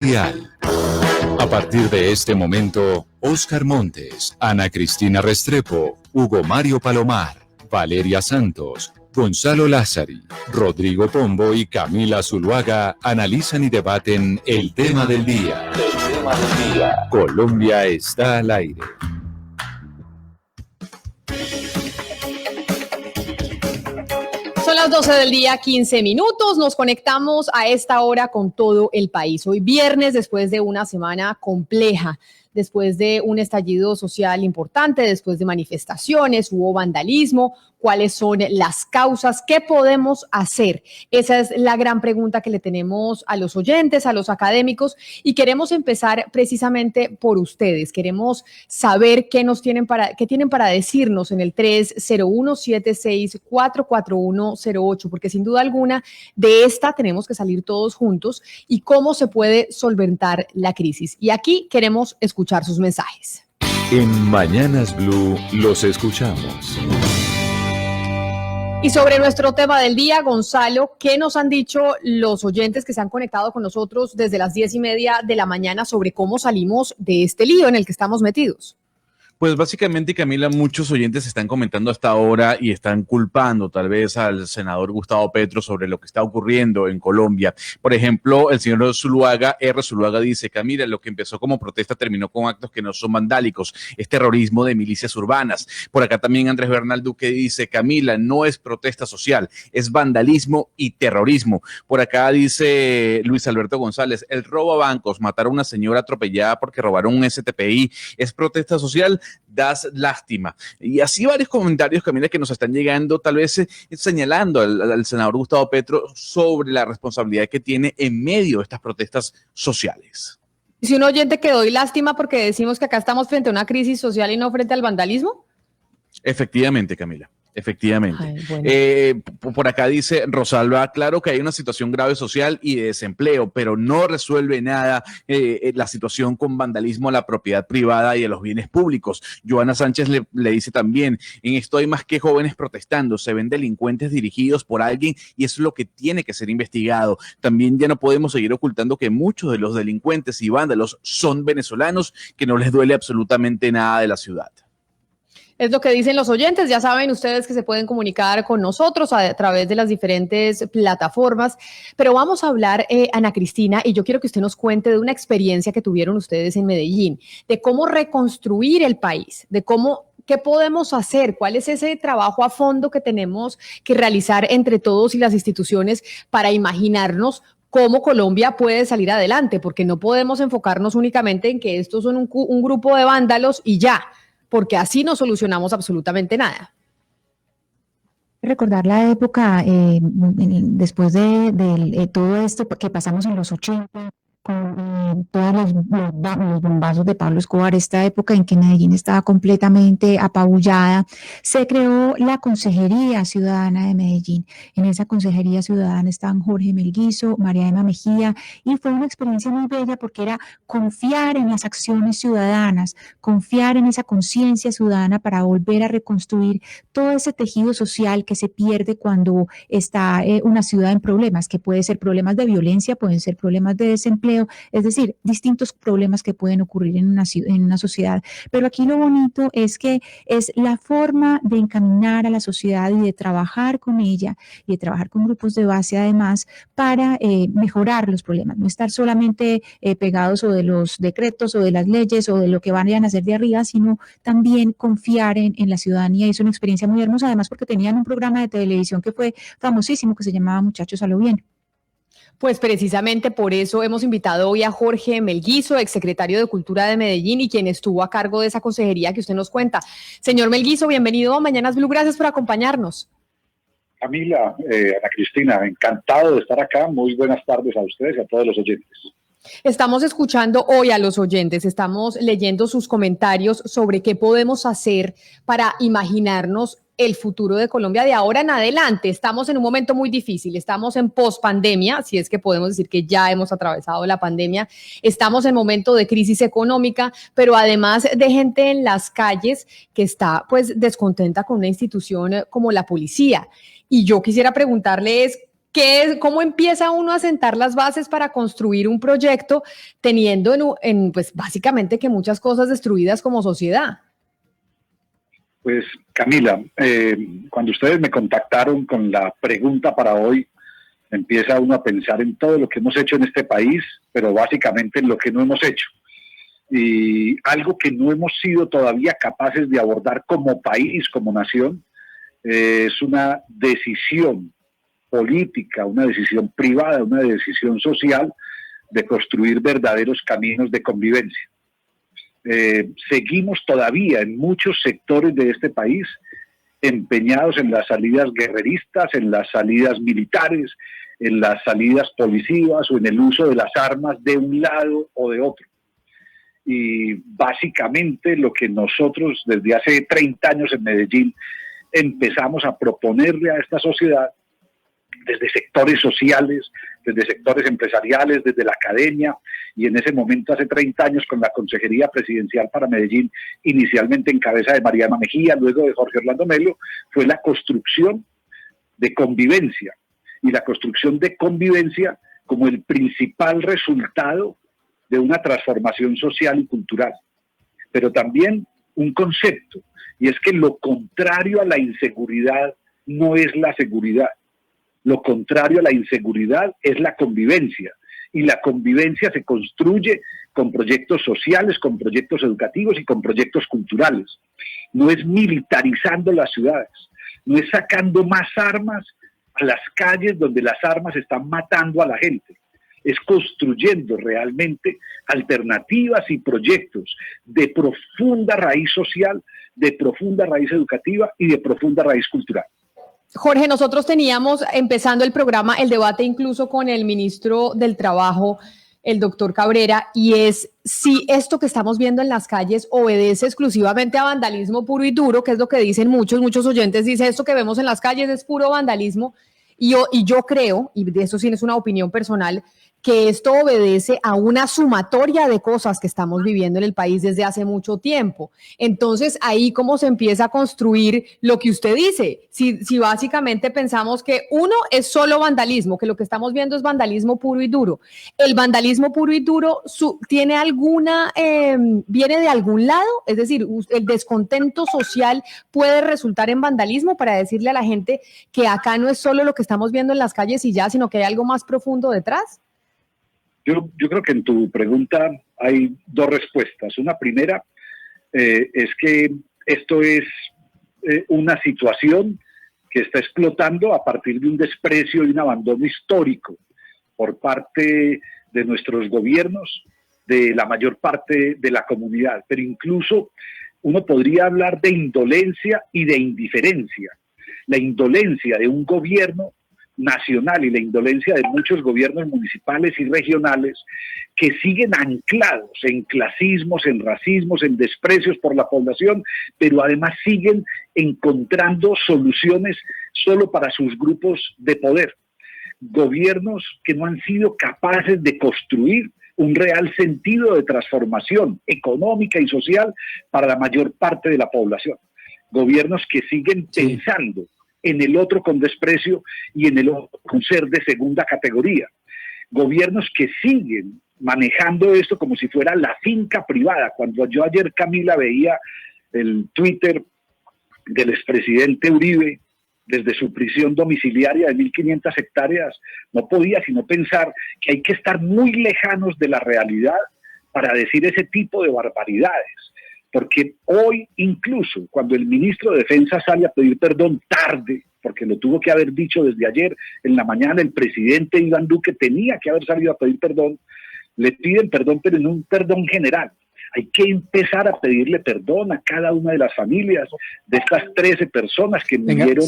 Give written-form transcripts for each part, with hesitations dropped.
Vial. A partir de este momento, Óscar Montes, Ana Cristina Restrepo, Hugo Mario Palomar, Valeria Santos, Gonzalo Lázari, Rodrigo Pombo y Camila Zuluaga analizan y debaten el tema del día. Colombia está al aire. Son las 12 del día, 15 minutos. Nos conectamos a esta hora con todo el país. Hoy viernes, después de una semana compleja, después de un estallido social importante, después de manifestaciones, hubo vandalismo. ¿Cuáles son las causas? ¿Qué podemos hacer? Esa es la gran pregunta que le tenemos a los oyentes, a los académicos, y queremos empezar precisamente por ustedes. Queremos saber qué tienen para decirnos en el 301-76-44108, porque sin duda alguna de esta tenemos que salir todos juntos y cómo se puede solventar la crisis. Y aquí queremos escuchar sus mensajes. En Mañanas Blue los escuchamos. Y sobre nuestro tema del día, Gonzalo, ¿qué nos han dicho los oyentes que se han conectado con nosotros desde las 10:30 de la mañana sobre cómo salimos de este lío en el que estamos metidos? Pues básicamente, Camila, muchos oyentes están comentando hasta ahora y están culpando tal vez al senador Gustavo Petro sobre lo que está ocurriendo en Colombia. Por ejemplo, el señor Zuluaga, Zuluaga dice: Camila, lo que empezó como protesta terminó con actos que no son vandálicos, es terrorismo de milicias urbanas. Por acá también Andrés Bernal Duque dice: Camila, no es protesta social, es vandalismo y terrorismo. Por acá dice Luis Alberto González: el robo a bancos, matar a una señora atropellada porque robaron un STPI, ¿es protesta social? Das lástima. Y así varios comentarios, Camila, que nos están llegando, tal vez señalando al senador Gustavo Petro sobre la responsabilidad que tiene en medio de estas protestas sociales. ¿Y si un oyente que doy lástima porque decimos que acá estamos frente a una crisis social y no frente al vandalismo? Efectivamente, Camila. Efectivamente. Ay, bueno. Por acá dice Rosalba: claro que hay una situación grave social y de desempleo, pero no resuelve nada la situación con vandalismo a la propiedad privada y a los bienes públicos. Joana Sánchez le dice también: en esto hay más que jóvenes protestando, se ven delincuentes dirigidos por alguien y eso es lo que tiene que ser investigado. También ya no podemos seguir ocultando que muchos de los delincuentes y vándalos son venezolanos, que no les duele absolutamente nada de la ciudad. Es lo que dicen los oyentes. Ya saben ustedes que se pueden comunicar con nosotros a través de las diferentes plataformas, pero vamos a hablar, Ana Cristina, y yo quiero que usted nos cuente de una experiencia que tuvieron ustedes en Medellín, de cómo reconstruir el país, de qué podemos hacer, cuál es ese trabajo a fondo que tenemos que realizar entre todos y las instituciones para imaginarnos cómo Colombia puede salir adelante, porque no podemos enfocarnos únicamente en que estos son un grupo de vándalos y ya, porque así no solucionamos absolutamente nada. Recordar la época después de todo esto que pasamos en los 80, con todos los bombazos de Pablo Escobar, esta época en que Medellín estaba completamente apabullada, se creó la Consejería Ciudadana de Medellín. En esa Consejería Ciudadana estaban Jorge Melguizo, María Emma Mejía, y fue una experiencia muy bella porque era confiar en las acciones ciudadanas, confiar en esa conciencia ciudadana para volver a reconstruir todo ese tejido social que se pierde cuando está una ciudad en problemas, que puede ser problemas de violencia, pueden ser problemas de desempleo, es decir, distintos problemas que pueden ocurrir en una sociedad. Pero aquí lo bonito es que es la forma de encaminar a la sociedad y de trabajar con ella y de trabajar con grupos de base además para mejorar los problemas, no estar solamente pegados o de los decretos o de las leyes o de lo que vayan a hacer de arriba, sino también confiar en la ciudadanía. Y es una experiencia muy hermosa, además porque tenían un programa de televisión que fue famosísimo que se llamaba Muchachos a lo Bien. Pues precisamente por eso hemos invitado hoy a Jorge Melguizo, exsecretario de Cultura de Medellín y quien estuvo a cargo de esa consejería que usted nos cuenta. Señor Melguizo, bienvenido a Mañanas Blue, gracias por acompañarnos. Camila, Ana Cristina, encantado de estar acá. Muy buenas tardes a ustedes y a todos los oyentes. Estamos escuchando hoy a los oyentes, estamos leyendo sus comentarios sobre qué podemos hacer para imaginarnos el futuro de Colombia de ahora en adelante. Estamos en un momento muy difícil, estamos en pospandemia, si es que podemos decir que ya hemos atravesado la pandemia, estamos en momento de crisis económica, pero además de gente en las calles que está pues descontenta con una institución como la policía. Y yo quisiera preguntarles ¿Cómo empieza uno a sentar las bases para construir un proyecto teniendo pues básicamente que muchas cosas destruidas como sociedad? Pues Camila, cuando ustedes me contactaron con la pregunta para hoy, empieza uno a pensar en todo lo que hemos hecho en este país, pero básicamente en lo que no hemos hecho. Y algo que no hemos sido todavía capaces de abordar como país, como nación, es una decisión política, una decisión privada, una decisión social de construir verdaderos caminos de convivencia. Seguimos todavía en muchos sectores de este país empeñados en las salidas guerreristas, en las salidas militares, en las salidas policivas o en el uso de las armas de un lado o de otro. Y básicamente lo que nosotros desde hace 30 años en Medellín empezamos a proponerle a esta sociedad, desde sectores sociales, desde sectores empresariales, desde la academia, y en ese momento hace 30 años con la Consejería Presidencial para Medellín, inicialmente en cabeza de Mariana Mejía, luego de Jorge Orlando Melo, fue la construcción de convivencia, y la construcción de convivencia como el principal resultado de una transformación social y cultural, pero también un concepto, y es que lo contrario a la inseguridad no es la seguridad. Lo contrario a la inseguridad es la convivencia, y la convivencia se construye con proyectos sociales, con proyectos educativos y con proyectos culturales. No es militarizando las ciudades, no es sacando más armas a las calles donde las armas están matando a la gente. Es construyendo realmente alternativas y proyectos de profunda raíz social, de profunda raíz educativa y de profunda raíz cultural. Jorge, nosotros teníamos, empezando el programa, el debate incluso con el ministro del Trabajo, el doctor Cabrera, y es si esto que estamos viendo en las calles obedece exclusivamente a vandalismo puro y duro, que es lo que dicen muchos oyentes, dice esto que vemos en las calles es puro vandalismo, y yo creo, y de eso sí es una opinión personal, que esto obedece a una sumatoria de cosas que estamos viviendo en el país desde hace mucho tiempo. Entonces, ahí cómo se empieza a construir lo que usted dice. Si básicamente pensamos que uno es solo vandalismo, que lo que estamos viendo es vandalismo puro y duro. ¿El vandalismo puro y duro tiene viene de algún lado? Es decir, ¿el descontento social puede resultar en vandalismo para decirle a la gente que acá no es solo lo que estamos viendo en las calles y ya, sino que hay algo más profundo detrás? Yo creo que en tu pregunta hay dos respuestas. Una primera es que esto es una situación que está explotando a partir de un desprecio y un abandono histórico por parte de nuestros gobiernos, de la mayor parte de la comunidad. Pero incluso uno podría hablar de indolencia y de indiferencia. La indolencia de un gobierno nacional y la indolencia de muchos gobiernos municipales y regionales que siguen anclados en clasismos, en racismos, en desprecios por la población, pero además siguen encontrando soluciones solo para sus grupos de poder. Gobiernos que no han sido capaces de construir un real sentido de transformación económica y social para la mayor parte de la población. Gobiernos que siguen pensando en el otro con desprecio y en el otro con ser de segunda categoría. Gobiernos que siguen manejando esto como si fuera la finca privada. Cuando yo ayer, Camila, veía el Twitter del expresidente Uribe desde su prisión domiciliaria de 1.500 hectáreas, no podía sino pensar que hay que estar muy lejanos de la realidad para decir ese tipo de barbaridades. Porque hoy, incluso cuando el ministro de Defensa sale a pedir perdón tarde, porque lo tuvo que haber dicho desde ayer en la mañana, el presidente Iván Duque tenía que haber salido a pedir perdón, le piden perdón, pero no un perdón general. Hay que empezar a pedirle perdón a cada una de las familias de estas 13 personas que murieron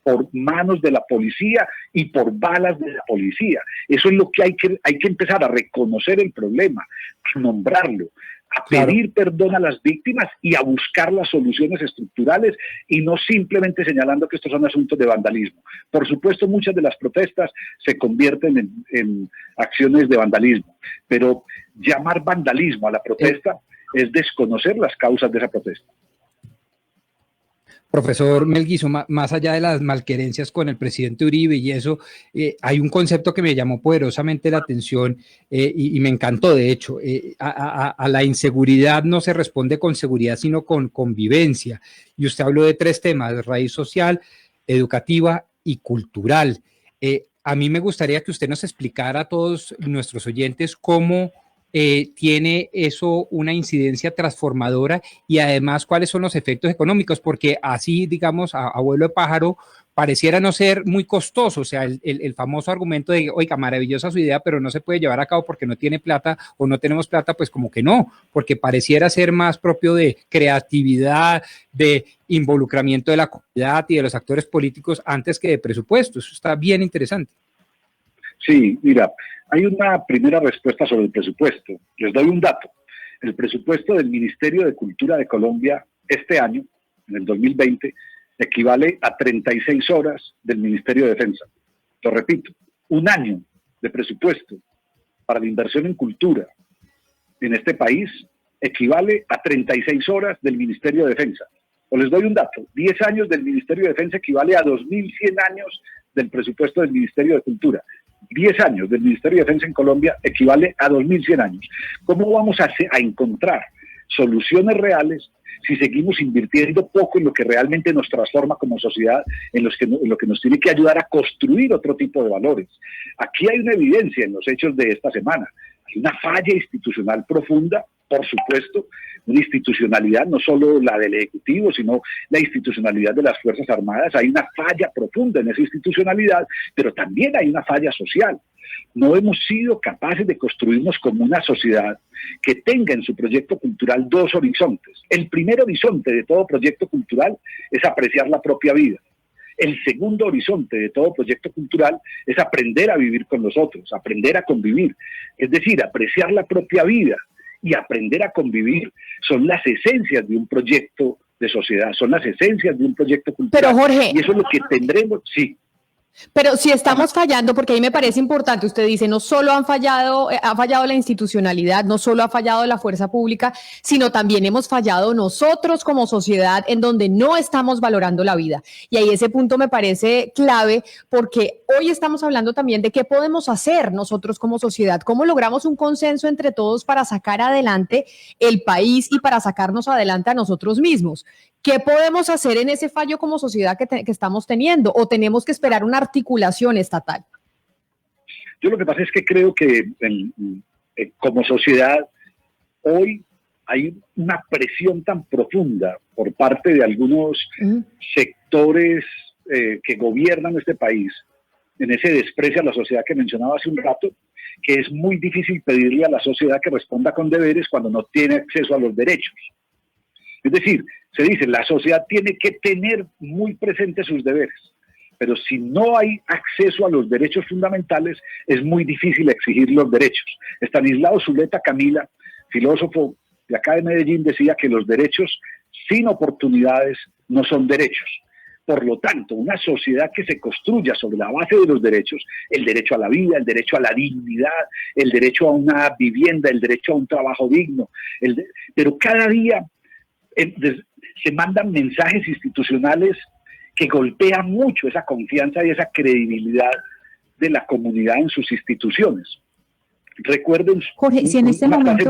por manos de la policía y por balas de la policía. Eso es lo que hay que empezar a reconocer el problema, a nombrarlo, a pedir perdón a las víctimas y a buscar las soluciones estructurales y no simplemente señalando que estos son asuntos de vandalismo. Por supuesto, muchas de las protestas se convierten en acciones de vandalismo, pero llamar vandalismo a la protesta es desconocer las causas de esa protesta. Profesor Melguizo, más allá de las malquerencias con el presidente Uribe y eso, hay un concepto que me llamó poderosamente la atención y me encantó, de hecho. A la inseguridad no se responde con seguridad, sino con convivencia. Y usted habló de 3 temas: raíz social, educativa y cultural. A mí me gustaría que usted nos explicara a todos nuestros oyentes cómo tiene eso una incidencia transformadora y además cuáles son los efectos económicos, porque así, digamos, a vuelo de pájaro, pareciera no ser muy costoso. O sea, el famoso argumento de, oiga, maravillosa su idea, pero no se puede llevar a cabo porque no tiene plata o no tenemos plata, pues como que no, porque pareciera ser más propio de creatividad, de involucramiento de la comunidad y de los actores políticos antes que de presupuesto. Eso está bien interesante. Sí, mira, hay una primera respuesta sobre el presupuesto. Les doy un dato. El presupuesto del Ministerio de Cultura de Colombia este año, en el 2020, equivale a 36 horas del Ministerio de Defensa. Lo repito, un año de presupuesto para la inversión en cultura en este país equivale a 36 horas del Ministerio de Defensa. O les doy un dato, 10 años del Ministerio de Defensa equivale a 2.100 años del presupuesto del Ministerio de Cultura. 10 años del Ministerio de Defensa en Colombia equivale a 2.100 años. ¿Cómo vamos a encontrar soluciones reales si seguimos invirtiendo poco en lo que realmente nos transforma como sociedad, en lo que nos tiene que ayudar a construir otro tipo de valores? Aquí hay una evidencia en los hechos de esta semana. Hay una falla institucional profunda, por supuesto, una institucionalidad, no solo la del Ejecutivo, sino la institucionalidad de las Fuerzas Armadas. Hay una falla profunda en esa institucionalidad, pero también hay una falla social. No hemos sido capaces de construirnos como una sociedad que tenga en su proyecto cultural 2 horizontes. El primer horizonte de todo proyecto cultural es apreciar la propia vida. El segundo horizonte de todo proyecto cultural es aprender a vivir con los otros, aprender a convivir. Es decir, apreciar la propia vida y aprender a convivir son las esencias de un proyecto de sociedad, son las esencias de un proyecto cultural. Pero Jorge, y eso es lo que tendremos, sí. pero si estamos fallando, porque ahí me parece importante, usted dice, no solo ha fallado la institucionalidad, no solo ha fallado la fuerza pública, sino también hemos fallado nosotros como sociedad en donde no estamos valorando la vida. Y ahí ese punto me parece clave, porque hoy estamos hablando también de qué podemos hacer nosotros como sociedad, cómo logramos un consenso entre todos para sacar adelante el país y para sacarnos adelante a nosotros mismos. ¿Qué podemos hacer en ese fallo como sociedad que estamos teniendo? ¿O tenemos que esperar una articulación estatal? Yo lo que pasa es que creo que como sociedad hoy hay una presión tan profunda por parte de algunos sectores que gobiernan este país, en ese desprecio a la sociedad que mencionaba hace un rato, que es muy difícil pedirle a la sociedad que responda con deberes cuando no tiene acceso a los derechos. Es decir, se dice, la sociedad tiene que tener muy presentes sus deberes, pero si no hay acceso a los derechos fundamentales, es muy difícil exigir los derechos. Estanislao Zuleta Camila, filósofo de acá de Medellín, decía que los derechos sin oportunidades no son derechos. Por lo tanto, una sociedad que se construya sobre la base de los derechos, el derecho a la vida, el derecho a la dignidad, el derecho a una vivienda, el derecho a un trabajo digno, pero cada día se mandan mensajes institucionales que golpean mucho esa confianza y esa credibilidad de la comunidad en sus instituciones. Recuerden, Jorge, si en este momento...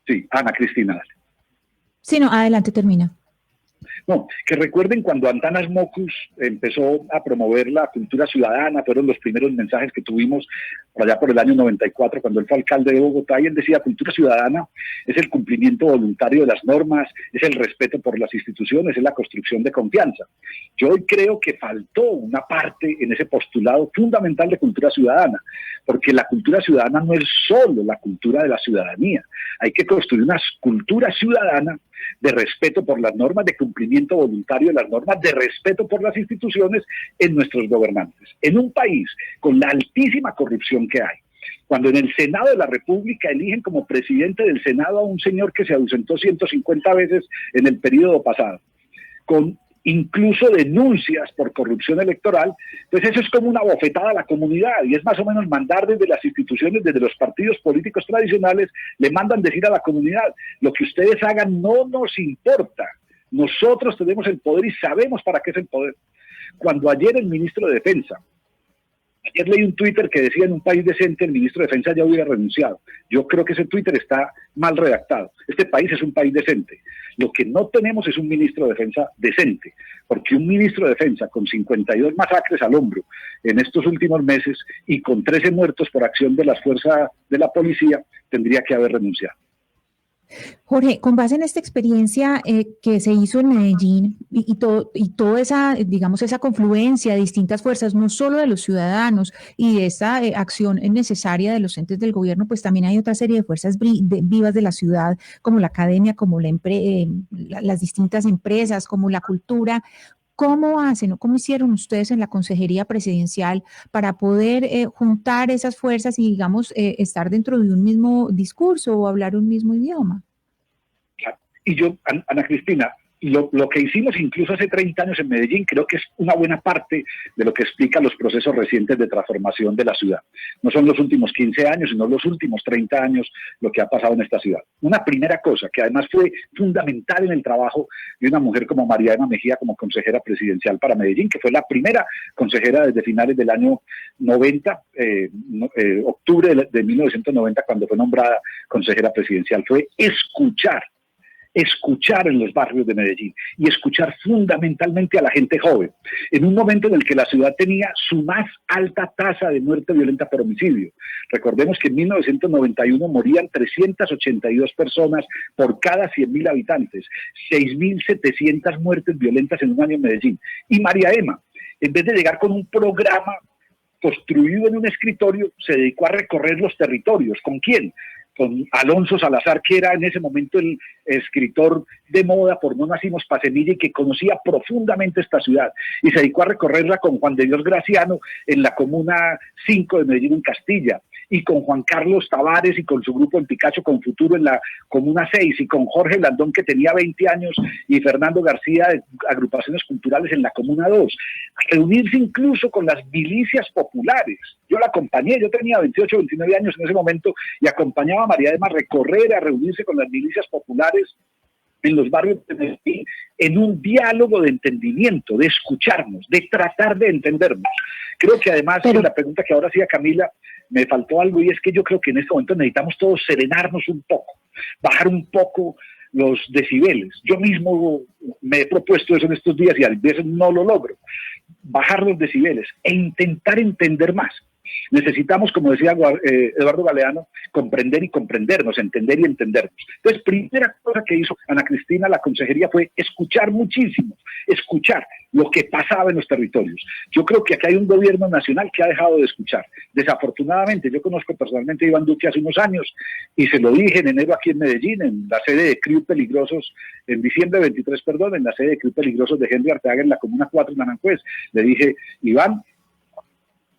Sí, Ana Cristina, dale. Sí, no, adelante, termina. No, que recuerden cuando Antanas Mockus empezó a promover la cultura ciudadana, fueron los primeros mensajes que tuvimos por allá por el año 94, cuando él fue alcalde de Bogotá, y él decía, cultura ciudadana es el cumplimiento voluntario de las normas, es el respeto por las instituciones, es la construcción de confianza. Yo hoy creo que faltó una parte en ese postulado fundamental de cultura ciudadana, porque la cultura ciudadana no es solo la cultura de la ciudadanía, hay que construir una cultura ciudadana de respeto por las normas, de cumplimiento voluntario de las normas, de respeto por las instituciones en nuestros gobernantes. En un país con la altísima corrupción que hay, cuando en el Senado de la República eligen como presidente del Senado a un señor que se ausentó 150 veces en el periodo pasado, con incluso denuncias por corrupción electoral, pues eso es como una bofetada a la comunidad y es más o menos mandar desde las instituciones, desde los partidos políticos tradicionales, le mandan decir a la comunidad, lo que ustedes hagan no nos importa, Nosotros tenemos el poder y sabemos para qué es el poder. Cuando ayer el ministro de Defensa, ayer leí un Twitter que decía: en un país decente el ministro de Defensa ya hubiera renunciado. Yo creo que ese Twitter está mal redactado. Este país es un país decente. Lo que no tenemos es un ministro de Defensa decente, porque un ministro de Defensa con 52 masacres al hombro en estos últimos meses y con 13 muertos por acción de las fuerzas de la policía tendría que haber renunciado. Jorge, con base en esta experiencia que se hizo en Medellín y toda esa, digamos, esa confluencia de distintas fuerzas, no solo de los ciudadanos y de esta acción necesaria de los entes del gobierno, pues también hay otra serie de fuerzas vivas de la ciudad, como la academia, como las distintas empresas, como la cultura. ¿Cómo hacen o cómo hicieron ustedes en la Consejería Presidencial para poder juntar esas fuerzas y, digamos, estar dentro de un mismo discurso o hablar un mismo idioma? Y yo, Ana Cristina, lo que hicimos incluso hace 30 años en Medellín creo que es una buena parte de lo que explica los procesos recientes de transformación de la ciudad. No son los últimos 15 años, sino los últimos 30 años lo que ha pasado en esta ciudad. Una primera cosa que además fue fundamental en el trabajo de una mujer como María Emma Mejía como consejera presidencial para Medellín, que fue la primera consejera desde finales del año 90, octubre de 1990, cuando fue nombrada consejera presidencial, fue escuchar en los barrios de Medellín y escuchar fundamentalmente a la gente joven, en un momento en el que la ciudad tenía su más alta tasa de muerte violenta por homicidio. Recordemos que en 1991 morían 382 personas por cada 100.000 habitantes, 6.700 muertes violentas en un año en Medellín. Y María Emma, en vez de llegar con un programa construido en un escritorio, se dedicó a recorrer los territorios. ¿Con quién? Con Alonso Salazar, que era en ese momento el escritor de moda por No Nacimos pa' Semilla y que conocía profundamente esta ciudad, y se dedicó a recorrerla con Juan de Dios Graciano en la Comuna 5 de Medellín, en Castilla, y con Juan Carlos Tavares y con su grupo en Picacho con Futuro en la Comuna 6, y con Jorge Blandón, que tenía 20 años, y Fernando García de Agrupaciones Culturales en la Comuna 2, a reunirse incluso con las milicias populares. Yo la acompañé, yo tenía 28, 29 años en ese momento, y acompañaba a María Emma a recorrer, a reunirse con las milicias populares en los barrios de Medellín, en un diálogo de entendimiento, de escucharnos, de tratar de entendernos. Creo que además, en la pregunta que ahora hacía Camila, me faltó algo, y es que yo creo que en este momento necesitamos todos serenarnos un poco, bajar un poco los decibeles. Yo mismo me he propuesto eso en estos días y a veces no lo logro. Bajar los decibeles e intentar entender más. Necesitamos, como decía Eduardo Galeano, comprender y comprendernos, entender y entendernos. Entonces, primera cosa que hizo Ana Cristina, la consejería, fue escuchar muchísimo, escuchar lo que pasaba en los territorios. Yo creo que aquí hay un gobierno nacional que ha dejado de escuchar. Desafortunadamente, yo conozco personalmente a Iván Duque hace unos años y se lo dije en enero aquí en Medellín, en la sede de CRIU Peligrosos, en diciembre 23, en la sede de CRIU Peligrosos de Henry Arteaga en la Comuna 4 en Aranjuez. Le dije: Iván,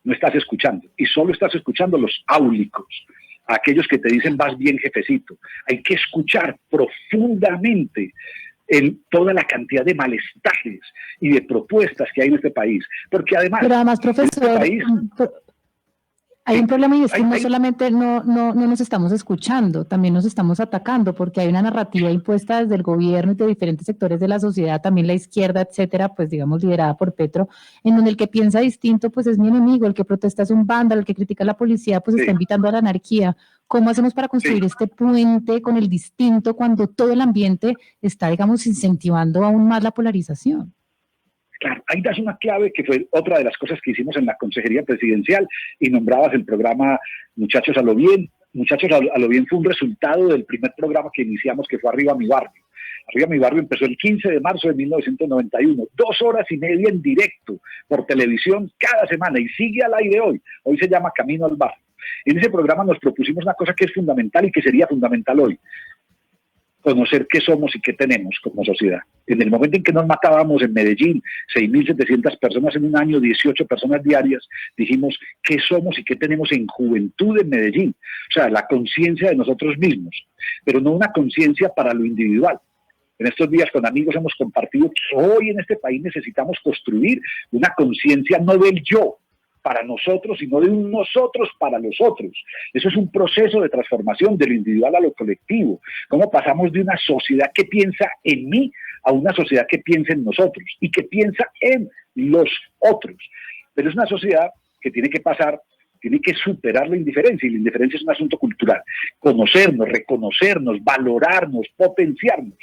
no estás escuchando, y solo estás escuchando los áulicos, aquellos que te dicen vas bien, jefecito. Hay que escuchar profundamente toda la cantidad de malestares y de propuestas que hay en este país, porque además... Pero además, profesor, hay un problema, y es que no solamente no nos estamos escuchando, también nos estamos atacando, porque hay una narrativa impuesta desde el gobierno y de diferentes sectores de la sociedad, también la izquierda, etcétera, pues digamos liderada por Petro, en donde el que piensa distinto pues es mi enemigo, el que protesta es un vándalo, el que critica a la policía pues está invitando a la anarquía. ¿Cómo hacemos para construir este puente con el distinto cuando todo el ambiente está, digamos, incentivando aún más la polarización? Claro, ahí das una clave que fue otra de las cosas que hicimos en la Consejería Presidencial, y nombrabas el programa Muchachos a lo Bien. Muchachos a lo Bien fue un resultado del primer programa que iniciamos, que fue Arriba Mi Barrio. Arriba Mi Barrio empezó el 15 de marzo de 1991, 2 horas y media en directo por televisión cada semana, y sigue al aire hoy. Hoy se llama Camino al Barrio. En ese programa nos propusimos una cosa que es fundamental y que sería fundamental hoy: conocer qué somos y qué tenemos como sociedad. En el momento en que nos matábamos en Medellín, 6.700 personas en un año, 18 personas diarias, dijimos qué somos y qué tenemos en juventud en Medellín. O sea, la conciencia de nosotros mismos, pero no una conciencia para lo individual. En estos días con amigos hemos compartido que hoy en este país necesitamos construir una conciencia no del yo para nosotros, sino de un nosotros para los otros. Eso es un proceso de transformación de lo individual a lo colectivo. ¿Cómo pasamos de una sociedad que piensa en mí a una sociedad que piensa en nosotros y que piensa en los otros. Pero es una sociedad que tiene que pasar, tiene que superar la indiferencia, y la indiferencia es un asunto cultural. Conocernos, reconocernos, valorarnos, potenciarnos,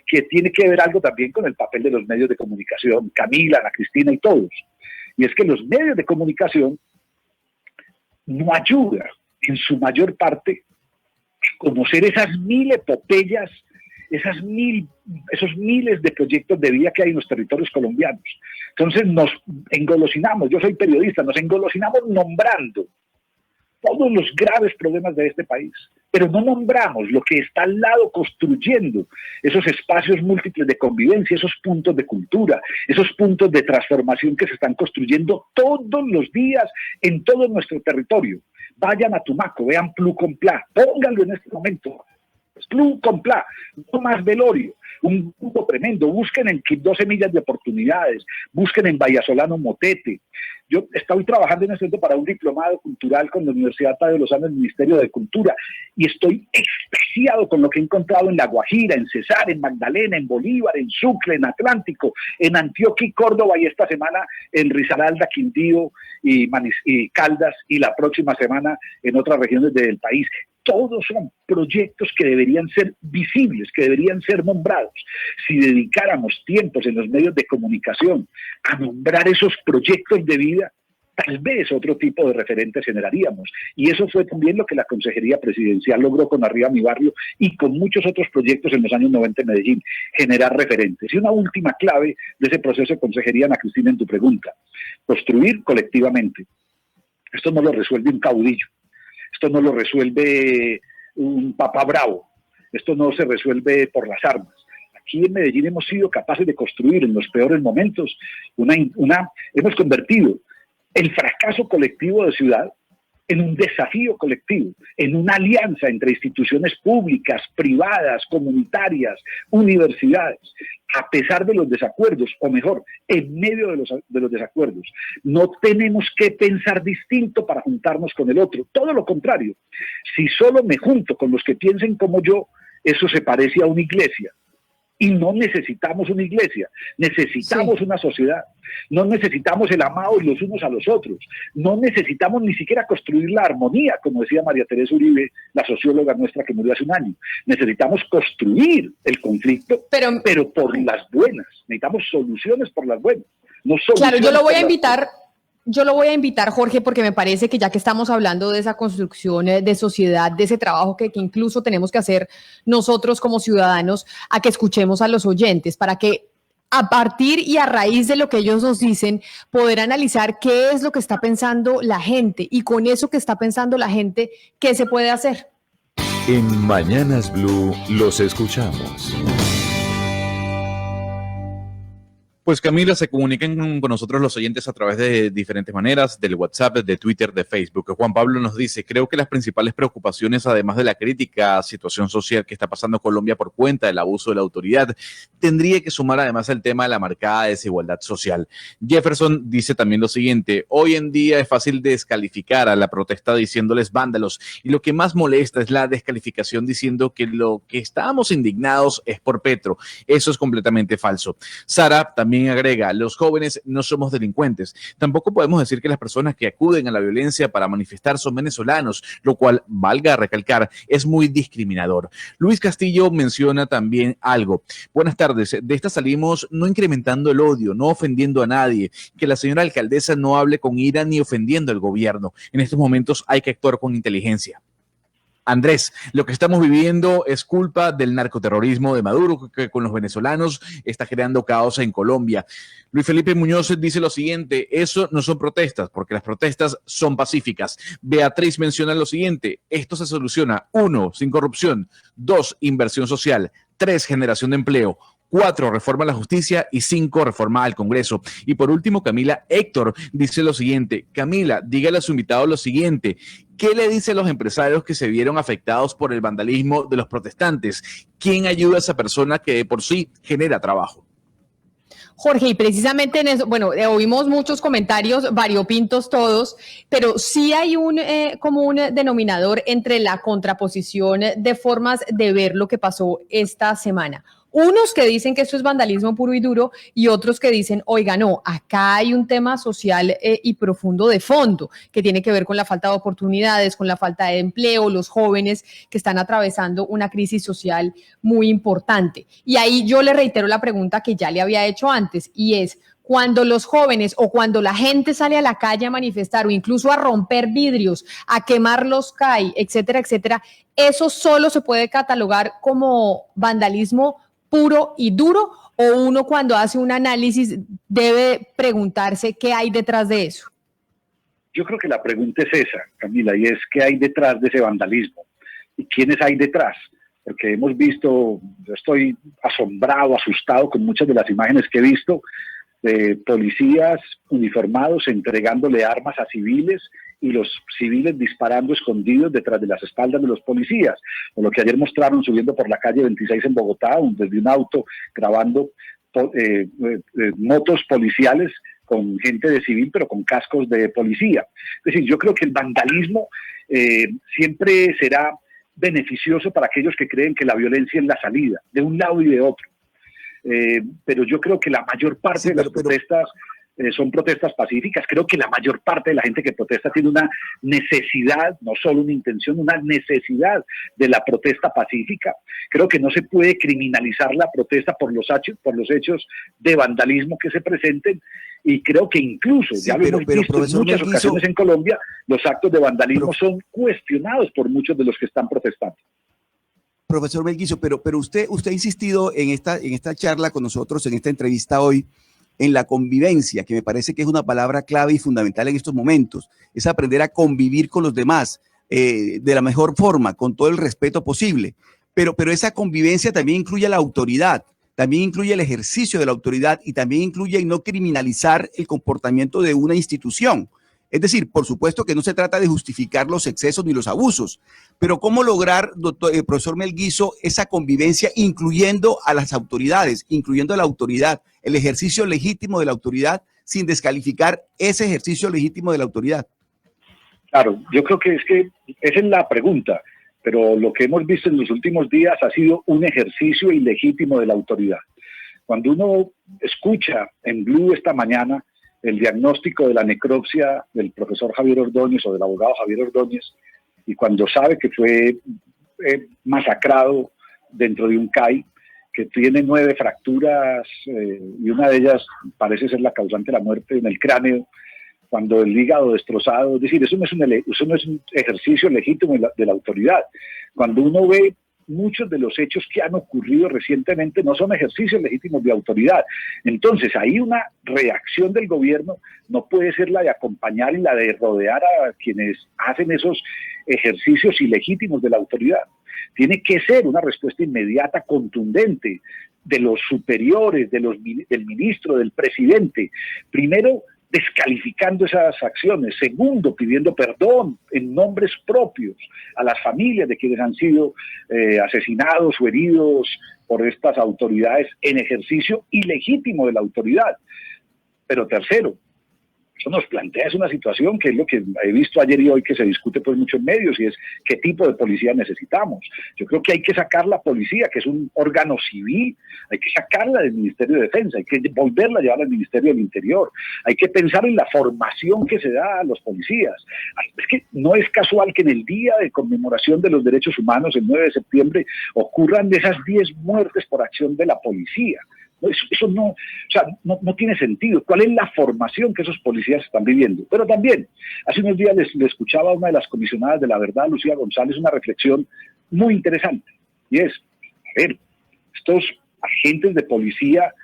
que tiene que ver algo también con el papel de los medios de comunicación, Camila, Ana Cristina y todos. Y es que los medios de comunicación no ayudan en su mayor parte a conocer esas mil epopeyas, esos miles de proyectos de vida que hay en los territorios colombianos. Entonces nos engolosinamos, yo soy periodista, nos engolosinamos nombrando todos los graves problemas de este país, pero no nombramos lo que está al lado construyendo esos espacios múltiples de convivencia, esos puntos de cultura, esos puntos de transformación que se están construyendo todos los días en todo nuestro territorio. Vayan a Tumaco, vean Plu con Pla, pónganlo en este momento. Plu con Pla, no más velorio, un grupo tremendo. Busquen en Quibdó Semillas de Oportunidades, busquen en Vallasolano Motete. Yo estoy trabajando en este momento para un diplomado cultural con la Universidad Tadeo Lozano, el Ministerio de Cultura, y estoy extasiado con lo que he encontrado en La Guajira, en Cesar, en Magdalena, en Bolívar, en Sucre, en Atlántico, en Antioquia y Córdoba, y esta semana en Risaralda, Quindío y Caldas, y la próxima semana en otras regiones del país. Todos son proyectos que deberían ser visibles, que deberían ser nombrados. Si dedicáramos tiempos en los medios de comunicación a nombrar esos proyectos de vida, tal vez otro tipo de referentes generaríamos. Y eso fue también lo que la Consejería Presidencial logró con Arriba Mi Barrio y con muchos otros proyectos en los años 90 en Medellín, generar referentes. Y una última clave de ese proceso de consejería, Ana Cristina, en tu pregunta: construir colectivamente. Esto no lo resuelve un caudillo. Esto no lo resuelve un papá bravo, esto no se resuelve por las armas. Aquí en Medellín hemos sido capaces de construir en los peores momentos hemos convertido el fracaso colectivo de ciudad en un desafío colectivo, en una alianza entre instituciones públicas, privadas, comunitarias, universidades, a pesar de los desacuerdos, o mejor, en medio de los desacuerdos. No tenemos que pensar distinto para juntarnos con el otro, todo lo contrario. Si solo me junto con los que piensen como yo, eso se parece a una iglesia. Y no necesitamos una iglesia, necesitamos una sociedad. No necesitamos el amado y los unos a los otros. No necesitamos ni siquiera construir la armonía, como decía María Teresa Uribe, la socióloga nuestra que murió hace un año. Necesitamos construir el conflicto, pero por las buenas. Necesitamos soluciones por las buenas. No claro, yo lo voy a invitar, Jorge, porque me parece que ya que estamos hablando de esa construcción de sociedad, de ese trabajo que incluso tenemos que hacer nosotros como ciudadanos, a que escuchemos a los oyentes para que a partir y a raíz de lo que ellos nos dicen, poder analizar qué es lo que está pensando la gente y con eso que está pensando la gente, ¿qué se puede hacer? En Mañanas Blue los escuchamos. Pues Camila, se comunican con nosotros los oyentes a través de diferentes maneras, del WhatsApp, de Twitter, de Facebook. Juan Pablo nos dice: creo que las principales preocupaciones, además de la crítica situación social que está pasando Colombia por cuenta del abuso de la autoridad, tendría que sumar además el tema de la marcada desigualdad social. Jefferson dice también lo siguiente: hoy en día es fácil descalificar a la protesta diciéndoles vándalos, y lo que más molesta es la descalificación diciendo que lo que estábamos indignados es por Petro. Eso es completamente falso. Sara también agrega: los jóvenes no somos delincuentes. Tampoco podemos decir que las personas que acuden a la violencia para manifestar son venezolanos, lo cual, valga recalcar, es muy discriminador. Luis Castillo menciona también algo. Buenas tardes. De esta salimos no incrementando el odio, no ofendiendo a nadie. Que la señora alcaldesa no hable con ira ni ofendiendo al gobierno. En estos momentos hay que actuar con inteligencia. Andrés, lo que estamos viviendo es culpa del narcoterrorismo de Maduro, que con los venezolanos está creando caos en Colombia. Luis Felipe Muñoz dice lo siguiente: eso no son protestas, porque las protestas son pacíficas. Beatriz menciona lo siguiente: esto se soluciona: 1, sin corrupción; 2, inversión social; 3, generación de empleo; 4, reforma a la justicia; y 5, reforma al Congreso. Y por último, Camila Héctor dice lo siguiente: Camila, dígale a su invitado lo siguiente: ¿qué le dice a los empresarios que se vieron afectados por el vandalismo de los protestantes? ¿Quién ayuda a esa persona que de por sí genera trabajo? Jorge, y precisamente en eso, bueno, oímos muchos comentarios, variopintos todos, pero sí hay un común denominador entre la contraposición de formas de ver lo que pasó esta semana. Unos que dicen que esto es vandalismo puro y duro y otros que dicen, oiga, no, acá hay un tema social y profundo de fondo que tiene que ver con la falta de oportunidades, con la falta de empleo, los jóvenes que están atravesando una crisis social muy importante. Y ahí yo le reitero la pregunta que ya le había hecho antes y es, cuando los jóvenes o cuando la gente sale a la calle a manifestar o incluso a romper vidrios, a quemar los CAI, etcétera, etcétera, ¿eso solo se puede catalogar como vandalismo puro y duro o uno cuando hace un análisis debe preguntarse qué hay detrás de eso? Yo creo que la pregunta es esa, Camila, y es qué hay detrás de ese vandalismo y quiénes hay detrás. Porque hemos visto, yo estoy asombrado, asustado con muchas de las imágenes que he visto de policías uniformados entregándole armas a civiles y los civiles disparando escondidos detrás de las espaldas de los policías, o lo que ayer mostraron subiendo por la calle 26 en Bogotá, desde un auto grabando motos policiales con gente de civil, pero con cascos de policía. Es decir, yo creo que el vandalismo siempre será beneficioso para aquellos que creen que la violencia es la salida, de un lado y de otro. Pero yo creo que la mayor parte de las protestas son protestas pacíficas. Creo que la mayor parte de la gente que protesta tiene una necesidad, no solo una intención, una necesidad de la protesta pacífica. Creo que no se puede criminalizar la protesta por los hechos de vandalismo que se presenten, y creo que incluso, ya lo hemos visto en muchas ocasiones en Colombia, los actos de vandalismo son cuestionados por muchos de los que están protestando. Profesor Melguizo, pero usted ha insistido en esta charla con nosotros, en esta entrevista hoy, en la convivencia, que me parece que es una palabra clave y fundamental en estos momentos. Es aprender a convivir con los demás de la mejor forma, con todo el respeto posible. Pero esa convivencia también incluye la autoridad, también incluye el ejercicio de la autoridad y también incluye no criminalizar el comportamiento de una institución. Es decir, por supuesto que no se trata de justificar los excesos ni los abusos, pero ¿cómo lograr, profesor Melguizo, esa convivencia incluyendo a las autoridades, incluyendo a la autoridad, el ejercicio legítimo de la autoridad, sin descalificar ese ejercicio legítimo de la autoridad? Claro, yo creo que esa es la pregunta, pero lo que hemos visto en los últimos días ha sido un ejercicio ilegítimo de la autoridad. Cuando uno escucha en Blue esta mañana el diagnóstico de la necropsia del profesor Javier Ordóñez o del abogado Javier Ordóñez, y cuando sabe que fue masacrado dentro de un CAI, que tiene 9 fracturas y una de ellas parece ser la causante de la muerte en el cráneo, cuando el hígado destrozado, es decir, eso no es un ejercicio legítimo de la autoridad. Cuando uno ve muchos de los hechos que han ocurrido recientemente no son ejercicios legítimos de autoridad. Entonces, ahí una reacción del gobierno no puede ser la de acompañar y la de rodear a quienes hacen esos ejercicios ilegítimos de la autoridad. Tiene que ser una respuesta inmediata, contundente, de los superiores, del ministro, del presidente. Primero, descalificando esas acciones. Segundo, pidiendo perdón en nombres propios a las familias de quienes han sido asesinados o heridos por estas autoridades en ejercicio ilegítimo de la autoridad. Pero tercero, eso nos plantea una situación que es lo que he visto ayer y hoy que se discute por muchos medios, y es qué tipo de policía necesitamos. Yo creo que hay que sacar la policía, que es un órgano civil, hay que sacarla del Ministerio de Defensa, hay que volverla a llevar al Ministerio del Interior, hay que pensar en la formación que se da a los policías. Es que no es casual que en el día de conmemoración de los derechos humanos, el 9 de septiembre, ocurran de esas 10 muertes por acción de la policía. Eso no tiene sentido. ¿Cuál es la formación que esos policías están viviendo? Pero también, hace unos días le escuchaba a una de las comisionadas de la verdad, Lucía González, una reflexión muy interesante. Y es, a ver, estos agentes de policía,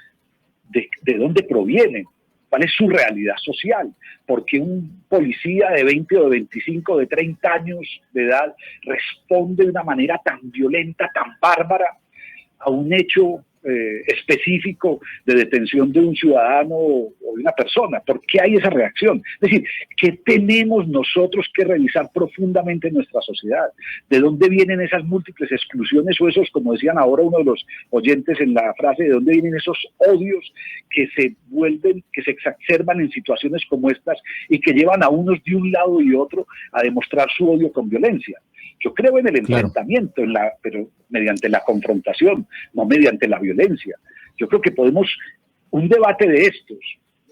¿de dónde provienen? ¿Cuál es su realidad social? Porque un policía de 20 o de 25 o de 30 años de edad responde de una manera tan violenta, tan bárbara a un hecho específico de detención de un ciudadano o de una persona? ¿Por qué hay esa reacción? Es decir, ¿qué tenemos nosotros que revisar profundamente en nuestra sociedad? ¿De dónde vienen esas múltiples exclusiones o esos, como decían ahora uno de los oyentes en la frase, de dónde vienen esos odios que se exacerban en situaciones como estas y que llevan a unos de un lado y otro a demostrar su odio con violencia? Yo creo en el enfrentamiento, pero mediante la confrontación, no mediante la violencia. Yo creo que podemos, un debate de estos,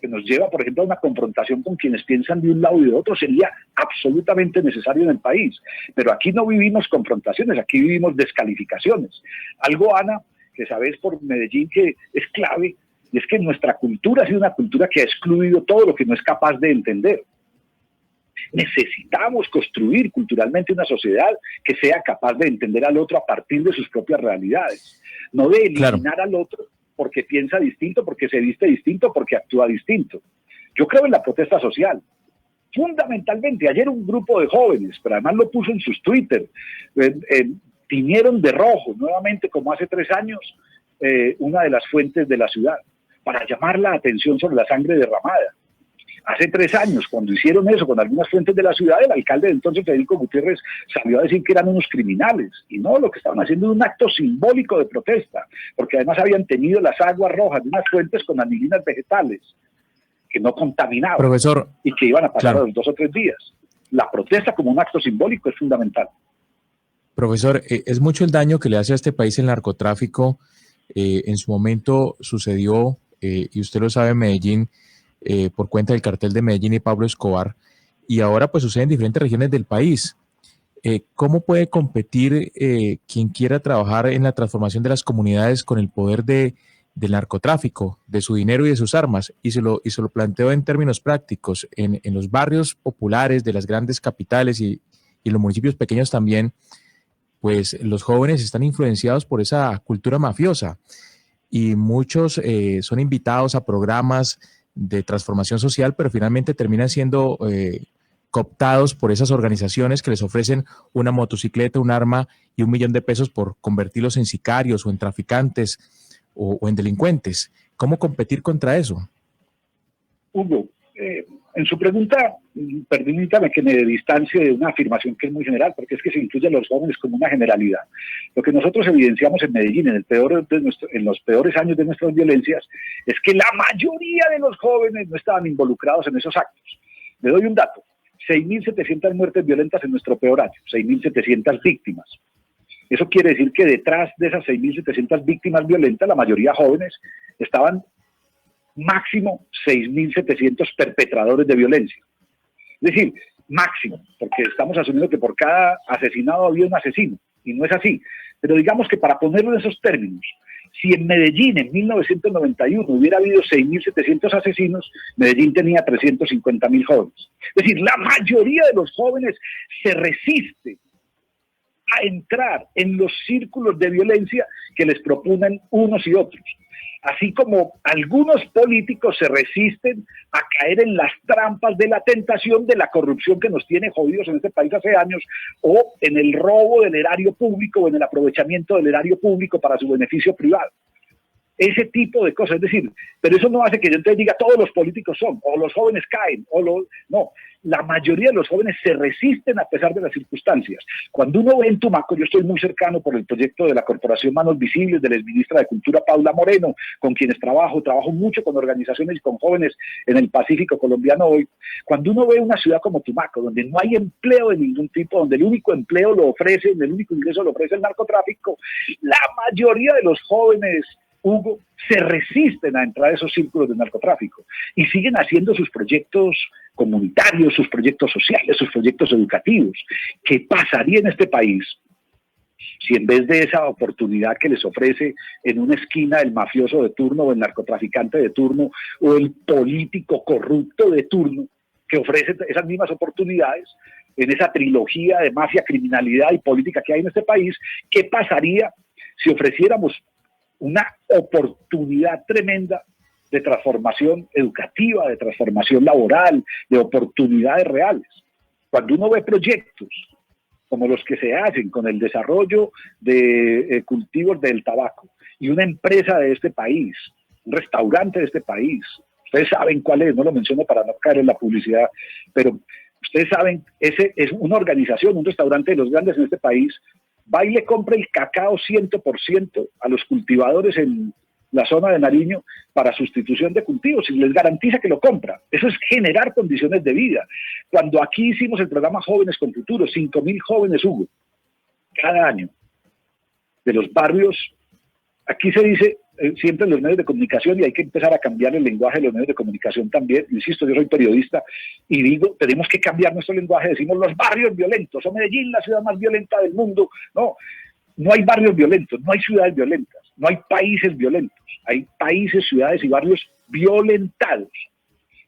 que nos lleva, por ejemplo, a una confrontación con quienes piensan de un lado y de otro, sería absolutamente necesario en el país. Pero aquí no vivimos confrontaciones, aquí vivimos descalificaciones. Algo, Ana, que sabes por Medellín que es clave, y es que nuestra cultura ha sido una cultura que ha excluido todo lo que no es capaz de entender. Necesitamos construir culturalmente una sociedad que sea capaz de entender al otro a partir de sus propias realidades, no de eliminar al otro porque piensa distinto, porque se viste distinto, porque actúa distinto. Yo creo en la protesta social. Fundamentalmente, ayer un grupo de jóvenes, pero además lo puso en sus Twitter, tiñeron de rojo nuevamente, como hace 3 años, una de las fuentes de la ciudad, para llamar la atención sobre la sangre derramada. Hace 3 años, cuando hicieron eso con algunas fuentes de la ciudad, el alcalde de entonces, Federico Gutiérrez, salió a decir que eran unos criminales. Y no, lo que estaban haciendo era un acto simbólico de protesta, porque además habían tenido las aguas rojas de unas fuentes con anilinas vegetales que no contaminaban, profesor, y que iban a pasar a los 2 o 3 días. La protesta como un acto simbólico es fundamental. Profesor, es mucho el daño que le hace a este país el narcotráfico. En su momento sucedió, y usted lo sabe, en Medellín, por cuenta del cartel de Medellín y Pablo Escobar, y ahora pues sucede en diferentes regiones del país. ¿Cómo puede competir quien quiera trabajar en la transformación de las comunidades con el poder del narcotráfico, de su dinero y de sus armas? Y se lo planteo en términos prácticos. En los barrios populares de las grandes capitales y en los municipios pequeños también, pues los jóvenes están influenciados por esa cultura mafiosa, y muchos son invitados a programas de transformación social, pero finalmente terminan siendo cooptados por esas organizaciones que les ofrecen una motocicleta, un arma y $1 millón por convertirlos en sicarios o en traficantes o en delincuentes. ¿Cómo competir contra eso? Hugo, en su pregunta, permítame que me distancie de una afirmación que es muy general, porque es que se incluye a los jóvenes como una generalidad. Lo que nosotros evidenciamos en Medellín en los peores años de nuestras violencias es que la mayoría de los jóvenes no estaban involucrados en esos actos. Le doy un dato: 6.700 muertes violentas en nuestro peor año, 6.700 víctimas. Eso quiere decir que detrás de esas 6.700 víctimas violentas, la mayoría jóvenes, estaban máximo 6.700 perpetradores de violencia. Es decir, máximo, porque estamos asumiendo que por cada asesinado había un asesino, y no es así. Pero digamos que para ponerlo en esos términos, si en Medellín en 1991 hubiera habido 6.700 asesinos, Medellín tenía 350.000 jóvenes. Es decir, la mayoría de los jóvenes se resiste a entrar en los círculos de violencia que les proponen unos y otros. Así como algunos políticos se resisten a caer en las trampas de la tentación de la corrupción que nos tiene jodidos en este país hace años, o en el robo del erario público o en el aprovechamiento del erario público para su beneficio privado. Ese tipo de cosas, es decir, pero eso no hace que yo entonces diga todos los políticos son, o los jóvenes caen, no, la mayoría de los jóvenes se resisten a pesar de las circunstancias. Cuando uno ve en Tumaco, yo estoy muy cercano por el proyecto de la Corporación Manos Visibles, de la exministra de Cultura Paula Moreno, con quienes trabajo mucho con organizaciones y con jóvenes en el Pacífico colombiano hoy. Cuando uno ve una ciudad como Tumaco, donde no hay empleo de ningún tipo, donde el único empleo lo ofrece, el único ingreso lo ofrece el narcotráfico, la mayoría de los jóvenes, Hugo, se resisten a entrar a esos círculos de narcotráfico y siguen haciendo sus proyectos comunitarios, sus proyectos sociales, sus proyectos educativos. ¿Qué pasaría en este país si en vez de esa oportunidad que les ofrece en una esquina el mafioso de turno o el narcotraficante de turno o el político corrupto de turno, que ofrece esas mismas oportunidades en esa trilogía de mafia, criminalidad y política que hay en este país? ¿Qué pasaría si ofreciéramos una oportunidad tremenda de transformación educativa, de transformación laboral, de oportunidades reales? Cuando uno ve proyectos como los que se hacen con el desarrollo de cultivos del tabaco y una empresa de este país, un restaurante de este país, ustedes saben cuál es, no lo menciono para no caer en la publicidad, pero ustedes saben, ese es una organización, un restaurante de los grandes en este país, va y le compra el cacao 100% a los cultivadores en la zona de Nariño para sustitución de cultivos y les garantiza que lo compra. Eso es generar condiciones de vida. Cuando aquí hicimos el programa Jóvenes con Futuro, 5.000 jóvenes, Hugo, cada año de los barrios. Aquí se dice siempre en los medios de comunicación, y hay que empezar a cambiar el lenguaje de los medios de comunicación también. Insisto, yo soy periodista y digo, tenemos que cambiar nuestro lenguaje. Decimos los barrios violentos, o Medellín, la ciudad más violenta del mundo. No, no hay barrios violentos, no hay ciudades violentas, no hay países violentos. Hay países, ciudades y barrios violentados,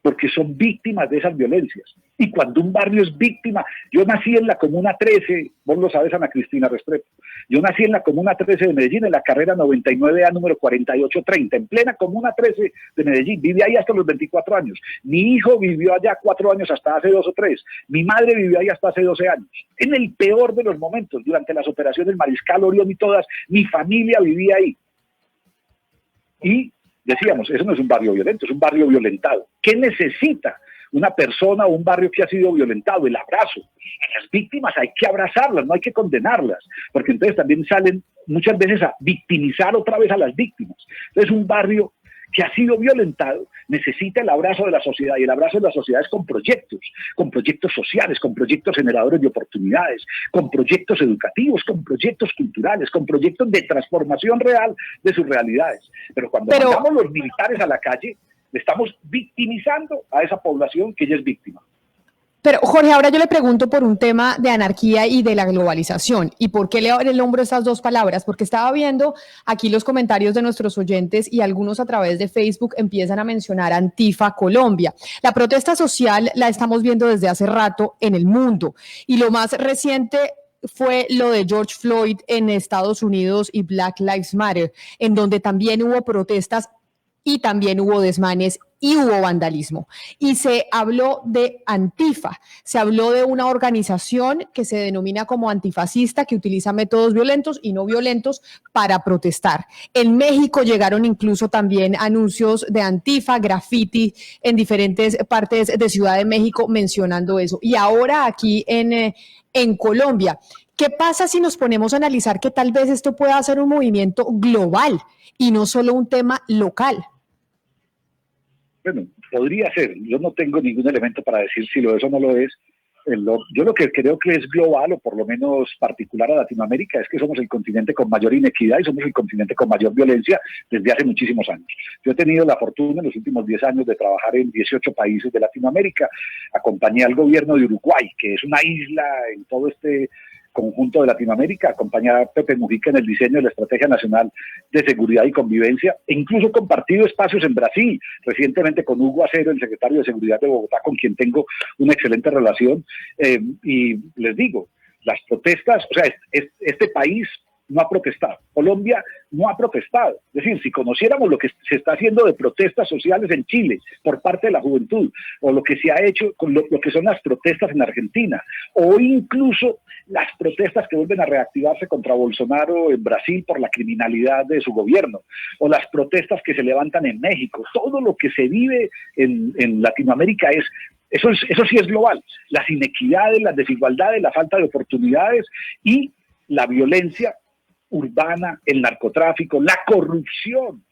porque son víctimas de esas violencias. Y cuando un barrio es víctima, yo nací en la Comuna 13, vos lo sabes, Ana Cristina Restrepo, yo nací en la Comuna 13 de Medellín, en la carrera 99A número 4830, en plena Comuna 13 de Medellín, viví ahí hasta los 24 años, mi hijo vivió allá 4 años hasta hace 2 o 3, mi madre vivió ahí hasta hace 12 años, en el peor de los momentos, durante las operaciones Mariscal, Orión y todas, mi familia vivía ahí. Y decíamos, eso no es un barrio violento, es un barrio violentado. ¿Qué necesita una persona o un barrio que ha sido violentado? El abrazo. A las víctimas hay que abrazarlas, no hay que condenarlas, porque entonces también salen muchas veces a victimizar otra vez a las víctimas. Entonces un barrio que ha sido violentado necesita el abrazo de la sociedad, y el abrazo de la sociedad es con proyectos sociales, con proyectos generadores de oportunidades, con proyectos educativos, con proyectos culturales, con proyectos de transformación real de sus realidades. Pero cuando mandamos los militares a la calle, le estamos victimizando a esa población que ya es víctima. Pero, Jorge, ahora yo le pregunto por un tema de anarquía y de la globalización. ¿Y por qué le abro el hombro estas dos palabras? Porque estaba viendo aquí los comentarios de nuestros oyentes y algunos a través de Facebook empiezan a mencionar Antifa Colombia. La protesta social la estamos viendo desde hace rato en el mundo. Y lo más reciente fue lo de George Floyd en Estados Unidos y Black Lives Matter, en donde también hubo protestas y también hubo desmanes y hubo vandalismo. Y se habló de Antifa, se habló de una organización que se denomina como antifascista, que utiliza métodos violentos y no violentos para protestar. En México llegaron incluso también anuncios de Antifa, graffiti en diferentes partes de Ciudad de México mencionando eso. Y ahora aquí en Colombia, ¿qué pasa si nos ponemos a analizar que tal vez esto pueda ser un movimiento global y no solo un tema local? Bueno, podría ser. Yo no tengo ningún elemento para decir si lo es o no lo es. Yo lo que creo que es global, o por lo menos particular a Latinoamérica, es que somos el continente con mayor inequidad y somos el continente con mayor violencia desde hace muchísimos años. Yo he tenido la fortuna en los últimos 10 años de trabajar en 18 países de Latinoamérica. Acompañé al gobierno de Uruguay, que es una isla en todo este conjunto de Latinoamérica, acompañar a Pepe Mujica en el diseño de la Estrategia Nacional de Seguridad y Convivencia, e incluso compartido espacios en Brasil, recientemente con Hugo Acero, el secretario de Seguridad de Bogotá, con quien tengo una excelente relación, y les digo, las protestas, o sea, este país no ha protestado, Colombia no ha protestado. Es decir, si conociéramos lo que se está haciendo de protestas sociales en Chile por parte de la juventud, o lo que se ha hecho con lo que son las protestas en Argentina, o incluso las protestas que vuelven a reactivarse contra Bolsonaro en Brasil por la criminalidad de su gobierno, o las protestas que se levantan en México, todo lo que se vive en Latinoamérica eso sí es global. Las inequidades, las desigualdades, la falta de oportunidades y la violencia urbana, el narcotráfico, la corrupción.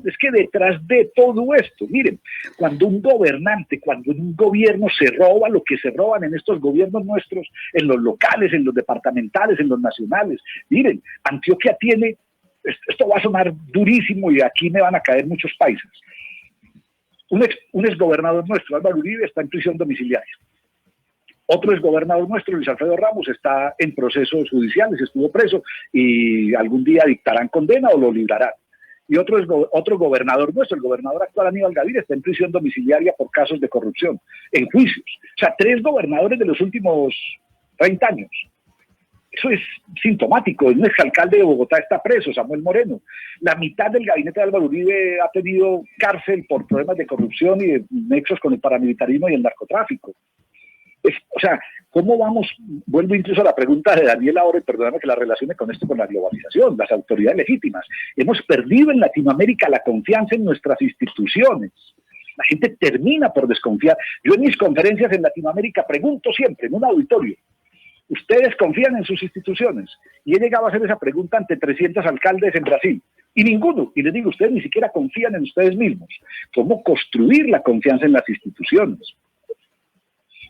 Es que detrás de todo esto, miren, cuando un gobernante, cuando un gobierno se roba lo que se roban en estos gobiernos nuestros, en los locales, en los departamentales, en los nacionales, miren, Antioquia tiene, esto va a sonar durísimo y aquí me van a caer muchos paisas, un exgobernador nuestro, Álvaro Uribe, está en prisión domiciliaria. Otro exgobernador nuestro, Luis Alfredo Ramos, está en procesos judiciales, estuvo preso y algún día dictarán condena o lo librarán. Y otro gobernador nuestro, el gobernador actual Aníbal Gaviria, está en prisión domiciliaria por casos de corrupción, en juicios. O sea, 3 gobernadores de los últimos 30 años. Eso es sintomático. Un exalcalde de Bogotá está preso, Samuel Moreno. La mitad del gabinete de Álvaro Uribe ha tenido cárcel por problemas de corrupción y de nexos con el paramilitarismo y el narcotráfico. O sea, ¿cómo vamos? Vuelvo incluso a la pregunta de Daniel ahora, y perdóname que la relacione con esto, con la globalización, las autoridades legítimas. Hemos perdido en Latinoamérica la confianza en nuestras instituciones. La gente termina por desconfiar. Yo en mis conferencias en Latinoamérica pregunto siempre, en un auditorio, ¿ustedes confían en sus instituciones? Y he llegado a hacer esa pregunta ante 300 alcaldes en Brasil. Y ninguno. Y les digo, ustedes ni siquiera confían en ustedes mismos. ¿Cómo construir la confianza en las instituciones?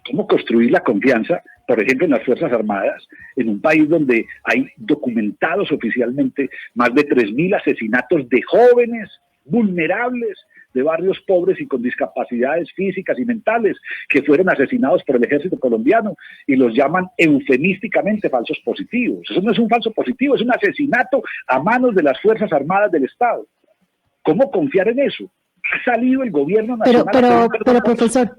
¿Cómo construir la confianza por ejemplo, en las Fuerzas Armadas, en un país donde hay documentados oficialmente más de 3.000 asesinatos de jóvenes vulnerables de barrios pobres y con discapacidades físicas y mentales que fueron asesinados por el ejército colombiano y los llaman eufemísticamente falsos positivos. Eso no es un falso positivo, es un asesinato a manos de las Fuerzas Armadas del Estado. ¿Cómo confiar en eso? Ha salido el gobierno nacional. Pero profesor,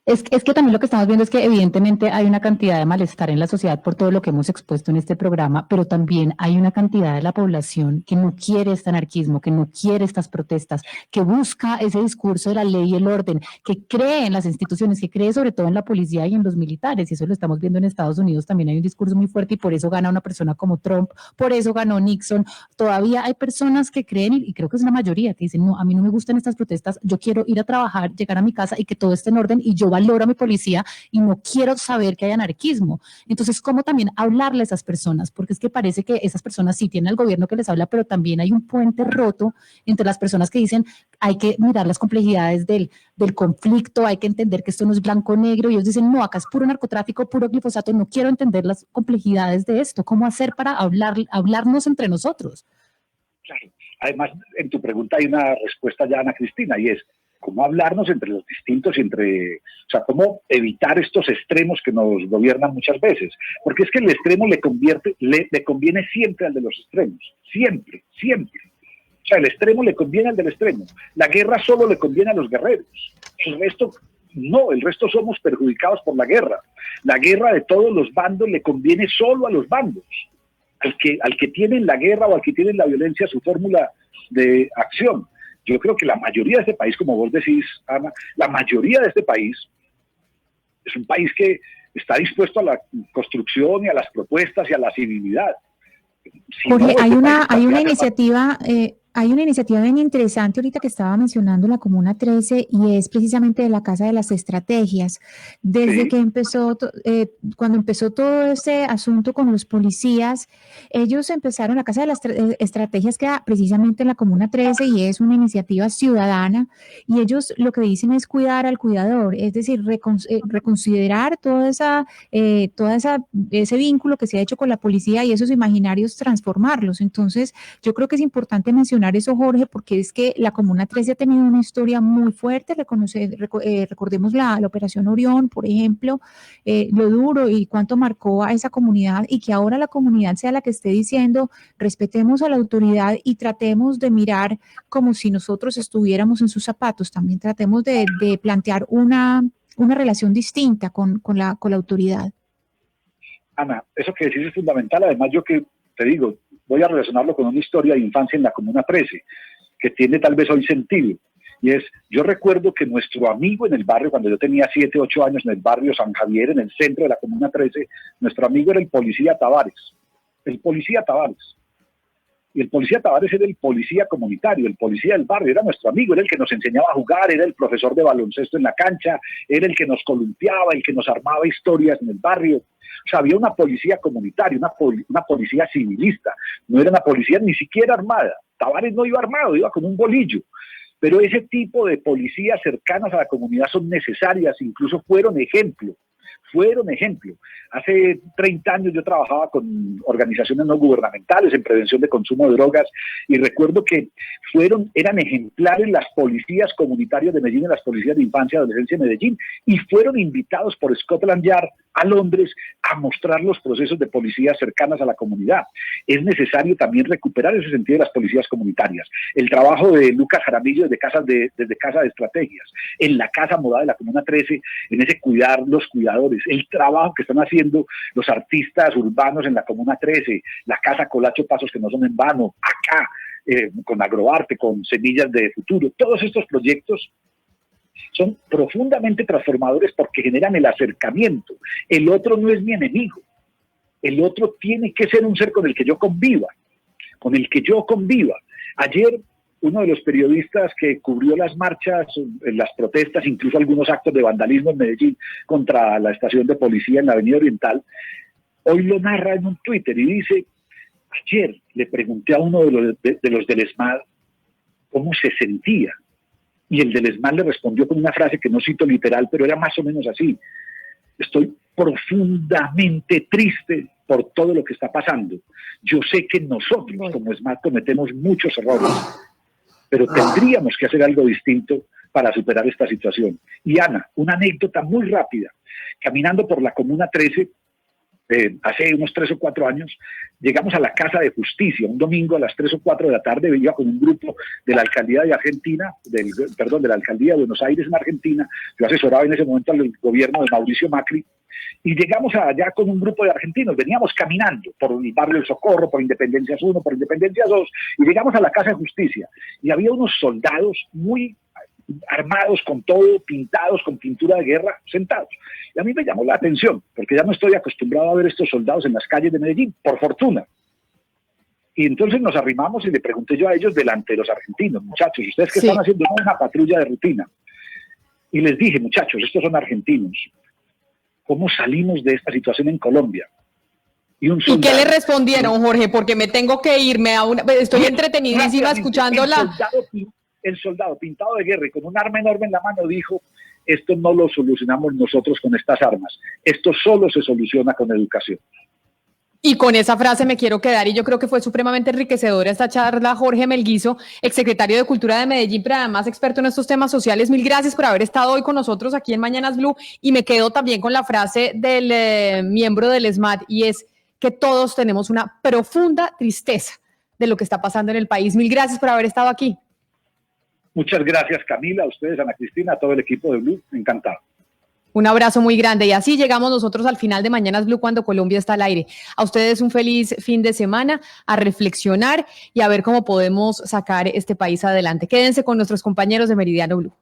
es que también lo que estamos viendo es que evidentemente hay una cantidad de malestar en la sociedad por todo lo que hemos expuesto en este programa, pero también hay una cantidad de la población que no quiere este anarquismo, que no quiere estas protestas, que busca ese discurso de la ley y el orden, que cree en las instituciones, que cree sobre todo en la policía y en los militares, y eso lo estamos viendo en Estados Unidos, también hay un discurso muy fuerte y por eso gana una persona como Trump, por eso ganó Nixon. Todavía hay personas que creen, y creo que es una mayoría, que dicen, no, a mí no me gustan estas protestas, yo quiero ir a trabajar, llegar a mi casa y que todo esté en orden y yo valoro a mi policía y no quiero saber que hay anarquismo. Entonces, ¿cómo también hablarle a esas personas? Porque es que parece que esas personas sí tienen al gobierno que les habla, pero también hay un puente roto entre las personas que dicen hay que mirar las complejidades del conflicto, hay que entender que esto no es blanco-negro, y ellos dicen, no, acá es puro narcotráfico, puro glifosato, no quiero entender las complejidades de esto. ¿Cómo hacer para hablarnos entre nosotros? Claro. Además, en tu pregunta hay una respuesta ya, Ana Cristina, y es cómo hablarnos entre los distintos y o sea, cómo evitar estos extremos que nos gobiernan muchas veces. Porque es que el extremo le conviene siempre al de los extremos. Siempre, siempre. O sea, el extremo le conviene al del extremo. La guerra solo le conviene a los guerreros. El resto, no, el resto somos perjudicados por la guerra. La guerra de todos los bandos le conviene solo a los bandos. Al que tiene la guerra o al que tiene la violencia su fórmula de acción. Yo creo que la mayoría de este país, como vos decís, Ana, la mayoría de este país es un país que está dispuesto a la construcción y a las propuestas y a la civilidad. Si Jorge, no, hay una iniciativa bien interesante ahorita que estaba mencionando la Comuna 13 y es precisamente de la Casa de las Estrategias. Desde que cuando empezó todo ese asunto con los policías, ellos empezaron, la Casa de las Estrategias queda precisamente en la Comuna 13 y es una iniciativa ciudadana y ellos lo que dicen es cuidar al cuidador, es decir, reconsiderar ese vínculo que se ha hecho con la policía y esos imaginarios transformarlos. Entonces, yo creo que es importante mencionar eso, Jorge, porque es que la Comuna 13 ha tenido una historia muy fuerte. Recordemos la Operación Orión, por ejemplo, lo duro y cuánto marcó a esa comunidad, y que ahora la comunidad sea la que esté diciendo respetemos a la autoridad y tratemos de mirar como si nosotros estuviéramos en sus zapatos. También tratemos de plantear una relación distinta con la autoridad. Ana, eso que decís es fundamental. Además, yo que te digo, voy a relacionarlo con una historia de infancia en la Comuna 13, que tiene tal vez hoy sentido. Y es, yo recuerdo que nuestro amigo en el barrio, cuando yo tenía 7, 8 años, en el barrio San Javier, en el centro de la Comuna 13, nuestro amigo era el policía Tavares. El policía Tavares. Y el policía Tavares era el policía comunitario, el policía del barrio, era nuestro amigo, era el que nos enseñaba a jugar, era el profesor de baloncesto en la cancha, era el que nos columpiaba, el que nos armaba historias en el barrio. O sea, había una policía comunitaria, una policía civilista, no era una policía ni siquiera armada. Tavares no iba armado, iba con un bolillo. Pero ese tipo de policías cercanas a la comunidad son necesarias, incluso fueron ejemplo. Hace 30 años yo trabajaba con organizaciones no gubernamentales en prevención de consumo de drogas y recuerdo que eran ejemplares las policías comunitarias de Medellín, las policías de infancia y adolescencia de Medellín, y fueron invitados por Scotland Yard a Londres a mostrar los procesos de policías cercanas a la comunidad. Es necesario también recuperar ese sentido de las policías comunitarias. El trabajo de Lucas Jaramillo desde Casa de Estrategias, en la Casa Modá de la Comuna 13, en ese cuidar los cuidadores, el trabajo que están haciendo los artistas urbanos en la Comuna 13, la Casa Colacho Pasos, que no son en vano, acá, con Agroarte, con Semillas de Futuro. Todos estos proyectos son profundamente transformadores porque generan el acercamiento. El otro no es mi enemigo. El otro tiene que ser un ser con el que yo conviva. Ayer, uno de los periodistas que cubrió las marchas, las protestas, incluso algunos actos de vandalismo en Medellín contra la estación de policía en la Avenida Oriental, hoy lo narra en un Twitter y dice: ayer le pregunté a uno de los del ESMAD cómo se sentía. Y el del ESMAD le respondió con una frase que no cito literal, pero era más o menos así: Estoy profundamente triste por todo lo que está pasando. Yo sé que nosotros, como ESMAD, cometemos muchos errores, pero tendríamos que hacer algo distinto para superar esta situación. Y Ana, una anécdota muy rápida. Caminando por la Comuna 13, hace unos 3 o 4 años, llegamos a la Casa de Justicia, un domingo a las 3 o 4 de la tarde, iba con un grupo de la Alcaldía de Argentina, de la Alcaldía de Buenos Aires en Argentina. Yo asesoraba en ese momento al gobierno de Mauricio Macri, y llegamos allá con un grupo de argentinos, veníamos caminando por el barrio del Socorro, por Independencias 1, por Independencias 2, y llegamos a la Casa de Justicia, y había unos soldados muy armados con todo, pintados con pintura de guerra, sentados. Y a mí me llamó la atención, porque ya no estoy acostumbrado a ver estos soldados en las calles de Medellín, por fortuna. Y entonces nos arrimamos y le pregunté yo a ellos delante de los argentinos: muchachos, ¿ustedes qué están haciendo? Una patrulla de rutina. Y les dije: muchachos, estos son argentinos. ¿Cómo salimos de esta situación en Colombia? ¿Y qué le respondieron, Jorge? Porque me tengo que irme a una... Estoy entretenidísima escuchando el soldado pintado de guerra y con un arma enorme en la mano dijo: esto no lo solucionamos nosotros con estas armas, esto solo se soluciona con educación. Y con esa frase me quiero quedar, y yo creo que fue supremamente enriquecedora esta charla. Jorge Melguizo, exsecretario de Cultura de Medellín, pero además experto en estos temas sociales. Mil gracias por haber estado hoy con nosotros aquí en Mañanas Blue, y me quedo también con la frase del miembro del ESMAD, y es que todos tenemos una profunda tristeza de lo que está pasando en el país. Mil gracias por haber estado aquí. Muchas gracias, Camila, a ustedes, Ana Cristina, a todo el equipo de Blue, encantado. Un abrazo muy grande, y así llegamos nosotros al final de Mañanas Blue, cuando Colombia está al aire. A ustedes un feliz fin de semana, a reflexionar y a ver cómo podemos sacar este país adelante. Quédense con nuestros compañeros de Meridiano Blue.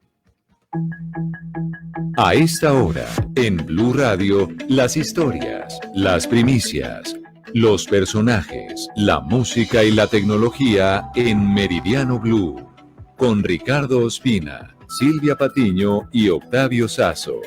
A esta hora, en Blue Radio, las historias, las primicias, los personajes, la música y la tecnología en Meridiano Blue, con Ricardo Ospina, Silvia Patiño y Octavio Sazo.